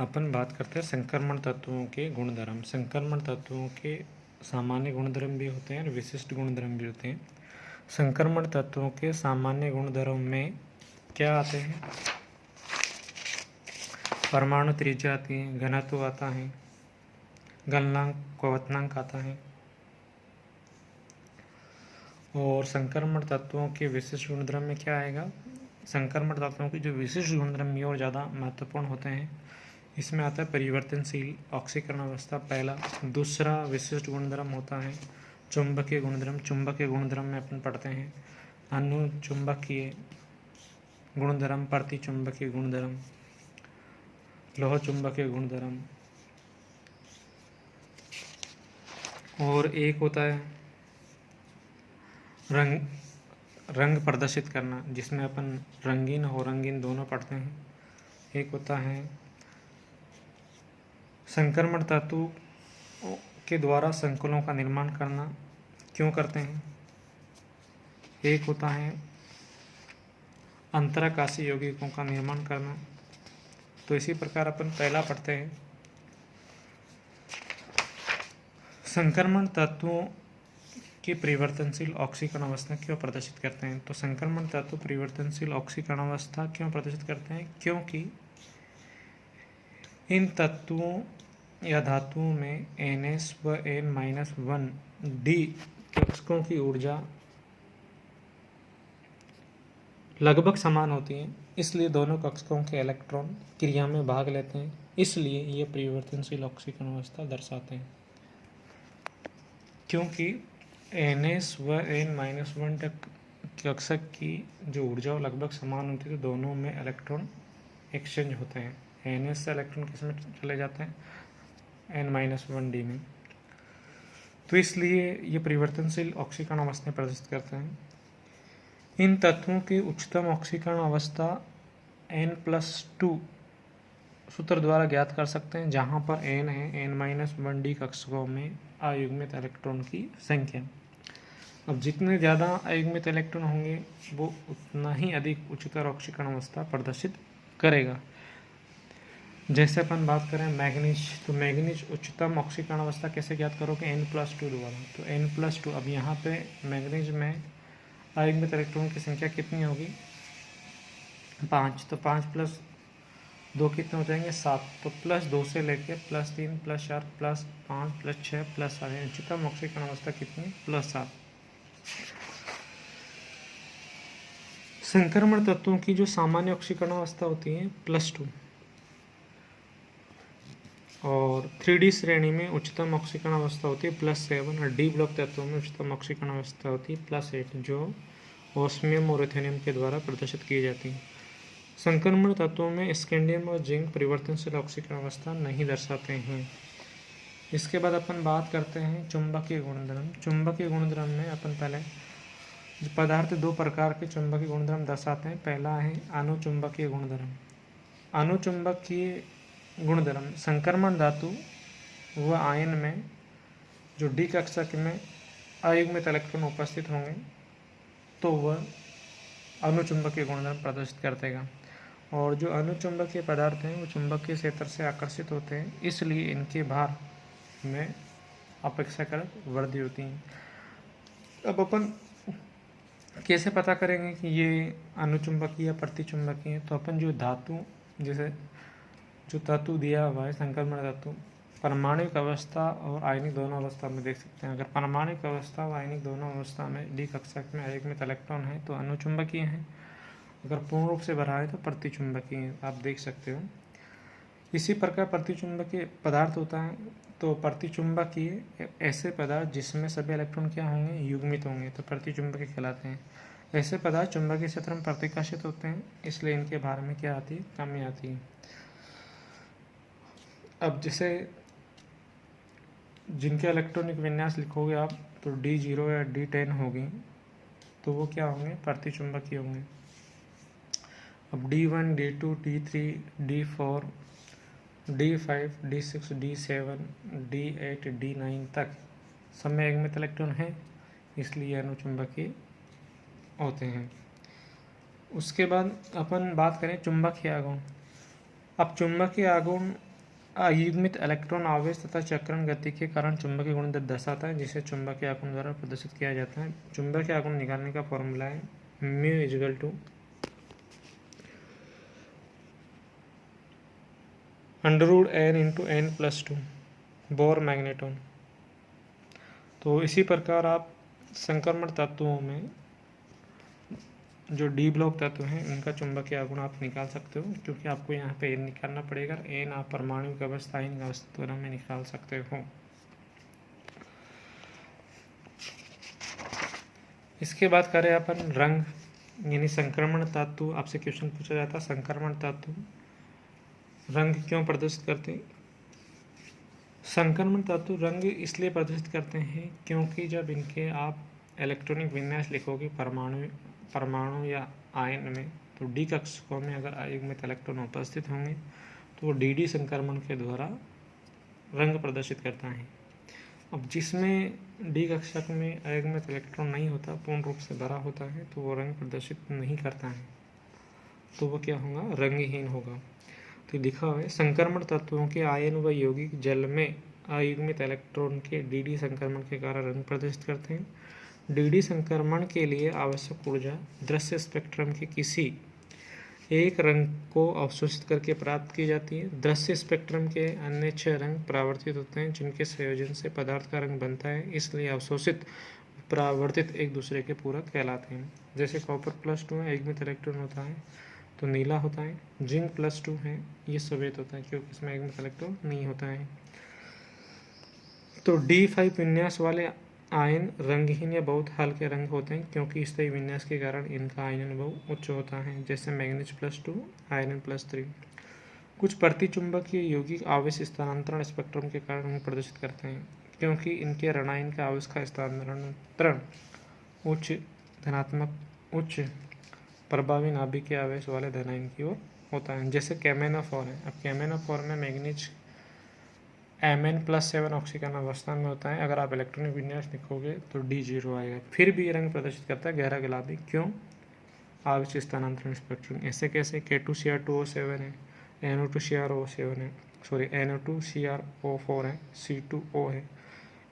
अपन बात करते हैं संक्रमण तत्वों के गुणधर्म। संक्रमण तत्वों के सामान्य गुणधर्म भी होते हैं और विशिष्ट गुणधर्म भी होते हैं। संक्रमण तत्वों के सामान्य गुणधर्म में क्या आते हैं? परमाणु त्रिज्या आती है, घनत्व आता है, गलनांक क्वथनांक आता है। और संक्रमण तत्वों के विशिष्ट गुणधर्म में क्या आएगा? संक्रमण तत्वों के जो विशिष्ट गुणधर्म ये और ज़्यादा महत्वपूर्ण होते हैं, इसमें आता है परिवर्तनशील ऑक्सीकरण अवस्था पहला। दूसरा विशिष्ट गुणधर्म होता है चुंबकीय गुणधर्म। चुंबकीय गुणधर्म में अपन पढ़ते हैं अनुचुंबकीय गुणधर्म, प्रतिचुंबकीय गुणधर्म, लोह चुंबकीय गुणधर्म। और एक होता है रंग प्रदर्शित करना, जिसमें अपन रंगीन और रंगीन दोनों पढ़ते हैं। एक होता है संक्रमण तत्व के द्वारा संकुलों का निर्माण करना, क्यों करते हैं। एक होता है अंतराकाशीय यौगिकों का निर्माण करना। तो इसी प्रकार अपन पहला पढ़ते हैं संक्रमण तत्वों की परिवर्तनशील ऑक्सीकरण अवस्था क्यों प्रदर्शित करते हैं। तो संक्रमण तत्व परिवर्तनशील ऑक्सीकरण अवस्था क्यों प्रदर्शित करते हैं? क्योंकि इन तत्वों या धातुओं में NS व N-1D कक्षकों की ऊर्जा लगभग समान होती है, इसलिए दोनों कक्षकों के इलेक्ट्रॉन क्रिया में भाग लेते हैं, इसलिए ये परिवर्तनशील ऑक्सीकरण अवस्था दर्शाते हैं। क्योंकि NS व N-1 कक्षक की जो ऊर्जा लगभग समान होती है, तो दोनों में इलेक्ट्रॉन एक्सचेंज होते हैं। NS से इलेक्ट्रॉन किस में चले जाते हैं? N-1D में। तो इसलिए ये परिवर्तनशील ऑक्सीकरण अवस्था प्रदर्शित करते हैं। इन तत्वों की उच्चतम ऑक्सीकरण अवस्था N+2 सूत्र द्वारा ज्ञात कर सकते हैं, जहां पर N है N-1D कक्षकों में अयुग्मित इलेक्ट्रॉन की संख्या। अब जितने ज़्यादा अयुग्मित इलेक्ट्रॉन होंगे वो उतना ही अधिक उच्चतर ऑक्सीकरण अवस्था प्रदर्शित करेगा। जैसे अपन बात करें मैग्नीज, तो मैग्नीज उच्चतम ऑक्सीकरण अवस्था कैसे ज्ञात करोगे? N+2 द्वारा। तो N+2, अब यहाँ पे मैग्नीज में अयुग्मित इलेक्ट्रॉन की संख्या कितनी होगी? 5। तो 5 + 2 कितने हो जाएंगे? 7। तो +2 से लेके +3 +4 +5 +6 +7, उच्चतम ऑक्सीकरण अवस्था कितनी? +7। संक्रमण तत्वों की जो सामान्य ऑक्सीकरण अवस्था होती है +2, और 3D श्रेणी में उच्चतम ऑक्सीकरण अवस्था होती है +7, और D ब्लॉक तत्वों में उच्चतम ऑक्सीकरण अवस्था होती है +8, जो ओस्मियम और एथेनियम के द्वारा प्रदर्शित की जाती है। संक्रमण तत्वों में स्कैंडियम और जिंक परिवर्तनशील ऑक्सीकरण अवस्था नहीं दर्शाते हैं। इसके बाद अपन बात करते हैं चुंबकीय गुणधर्म। चुंबकीय गुणधर्म में अपन पहले पदार्थ 2 प्रकार के चुंबकीय गुणधर्म दर्शाते हैं। पहला है अनुचुंबकीय गुणधर्म। अनुचुंबकीय गुणधर्म संक्रमण धातु व आयन में जो D कक्षक में अयुग्मित इलेक्ट्रॉन उपस्थित होंगे तो वह अनुचुंबकीय गुणधर्म प्रदर्शित कर देगा। और जो अनुचुंबकीय पदार्थ हैं वो चुंबकीय क्षेत्र से आकर्षित होते हैं, इसलिए इनके भार में अपेक्षाकृत वृद्धि होती है। अब अपन कैसे पता करेंगे कि ये अनुचुंबकीय या प्रतिचुंबकीय है? तो अपन जो धातु, जैसे जो तत्व दिया हुआ है संक्रमण तत्व, परमाणुक अवस्था और आयनिक दोनों अवस्था में देख सकते हैं। अगर परमाणुक अवस्था और आयनिक दोनों अवस्था में D कक्षक में अयुग्मित इलेक्ट्रॉन है तो अनुचुंबकीय है, अगर पूर्ण रूप से भरा है तो प्रतिचुंबकीय है, आप देख सकते हो। इसी प्रकार प्रतिचुंबकीय पदार्थ होता है। तो प्रतिचुंबकीय ऐसे पदार्थ जिसमें सभी इलेक्ट्रॉन क्या होंगे? युग्मित होंगे, तो प्रतिचुंबकीय कहलाते हैं। ऐसे पदार्थ चुंबकीय क्षेत्र में प्रतिकर्षित होते हैं, इसलिए इनके भार में क्या आती है? कमी आती है। अब जैसे जिनके इलेक्ट्रॉनिक विन्यास लिखोगे आप तो D0 या D10 होगी, तो वो क्या होंगे? प्रतिचुंबकीय होंगे। अब D1 D2 D3 D4 D5 D6 D7 D8 D9 तक सब में अयुग्मित इलेक्ट्रॉन है, इसलिए अनुचुंबकीय होते हैं। उसके बाद अपन बात करें चुंबकीय आघूर्ण। अब चुंबकीय आघूर्ण अयुग्मित इलेक्ट्रॉन आवेश तथा चक्रण गति के कारण चुंबकीय गुण दर्शाता है, जिसे चुंबकीय आघूर्ण द्वारा प्रदर्शित किया जाता है। चुंबकीय आघूर्ण निकालने का फॉर्मूला है mu equal to √n into n+2 Bohr magneton. तो इसी प्रकार आप संक्रमण तत्वों में जो डी ब्लॉक तत्व हैं उनका चुंबकीय आघूर्ण आप निकाल सकते हो, क्योंकि आपको यहाँ पे n निकालना पड़ेगा। n आप परमाणु अवस्था इन अवस्था में निकाल सकते हो। इसके बाद करें अपन रंग, यानी संक्रमण तत्व। आपसे क्वेश्चन पूछा जाता है संक्रमण तत्व रंग क्यों प्रदर्शित करते हैं। संक्रमण तत्व रंग इसलिए प्रदर्शित करते हैं क्योंकि जब इनके आप इलेक्ट्रॉनिक विन्यास लिखोगे परमाणु या आयन में, तो डी कक्षकों में अगर अयुग्मित इलेक्ट्रॉन उपस्थित होंगे तो वो डी संक्रमण के द्वारा रंग प्रदर्शित करता है। अब जिसमें डी कक्षक में अयुग्मित इलेक्ट्रॉन नहीं होता, पूर्ण रूप से भरा होता है, तो वो रंग प्रदर्शित नहीं करता है, तो वो क्या होगा, रंगहीन होगा। तो लिखा हुआ है संक्रमण तत्वों के आयन व यौगिक जल में अयुग्मित इलेक्ट्रॉन के डी संक्रमण के कारण रंग प्रदर्शित करते हैं। डी संक्रमण के लिए आवश्यक ऊर्जा दृश्य स्पेक्ट्रम के किसी एक रंग को अवशोषित करके प्राप्त की जाती है। दृश्य स्पेक्ट्रम के अन्य 6 रंग परावर्तित होते हैं, जिनके संयोजन से पदार्थ का रंग बनता है, इसलिए अवशोषित परावर्तित एक दूसरे के पूरक कहलाते हैं। जैसे कॉपर +2 है, अयुग्मित इलेक्ट्रॉन होता है तो नीला होता है। जिंक +2 है, ये श्वेत होता है क्योंकि इसमें अयुग्मित इलेक्ट्रॉन नहीं होता है। तो D5 विन्यास वाले आयन रंगहीन या बहुत हल्के रंग होते हैं, क्योंकि स्थायी विन्यास के कारण इनका आयनन बहुत उच्च होता है, जैसे मैग्नीज +2, आयरन +3। कुछ प्रतिचुंबकीय यौगिक आवेश स्थानांतरण स्पेक्ट्रम के कारण रंग प्रदर्शित करते हैं, क्योंकि इनके ऋणायन का आवेश का स्थानांतरण उच्च धनात्मक उच्च प्रभावी नाभिक के आवेश वाले धनायन की ओर होता है। जैसे कैमेनाफॉर है। अब कैमेनाफॉर में मैग्नीज Mn+7 ऑक्सीकरण अवस्था में होता है। अगर आप इलेक्ट्रॉनिक विन्यास लिखोगे तो D0 आएगा। फिर भी ये रंग प्रदर्शित करता है गहरा गुलाबी, क्यों, आवेश स्थानांतरण स्पेक्ट्रम। ऐसे कैसे, K2Cr2O7 है, NO2Cr7 है, सॉरी NO2Cr4 है, C2O है,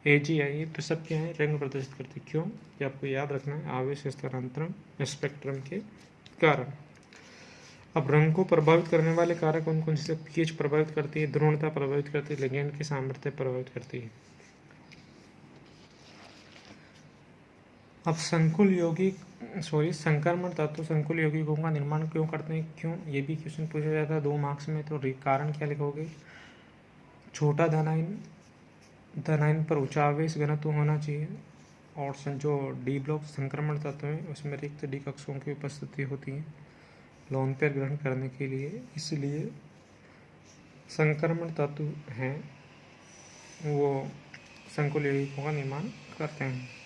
Ag है, तो सब क्या है, रंग प्रदर्शित करते। क्यों, ये आपको याद रखना है, आवेश स्थानांतरण स्पेक्ट्रम के कारण। अब रंग को प्रभावित करने वाले कारक कौन कौन से। पीएच प्रभावित करती है, ध्रुवणता प्रभावित करती है, लिगेंड की सामर्थ्य प्रभावित करती है। अब संक्रमण तत्व संकुल यौगिकों का निर्माण क्यों करते हैं, क्यों, ये भी क्वेश्चन पूछा जाता है 2 मार्क्स में। तो कारण क्या लिखोगे, छोटा धनायन पर उच्च आवेश घनत्व होना चाहिए, और जो डी ब्लॉक संक्रमण तत्व है उसमें रिक्त डी कक्षकों की उपस्थिति होती है लोन पेयर ग्रहण करने के लिए, इसलिए संक्रमण तत्व हैं वो संकुल यौगिकों का निर्माण करते हैं।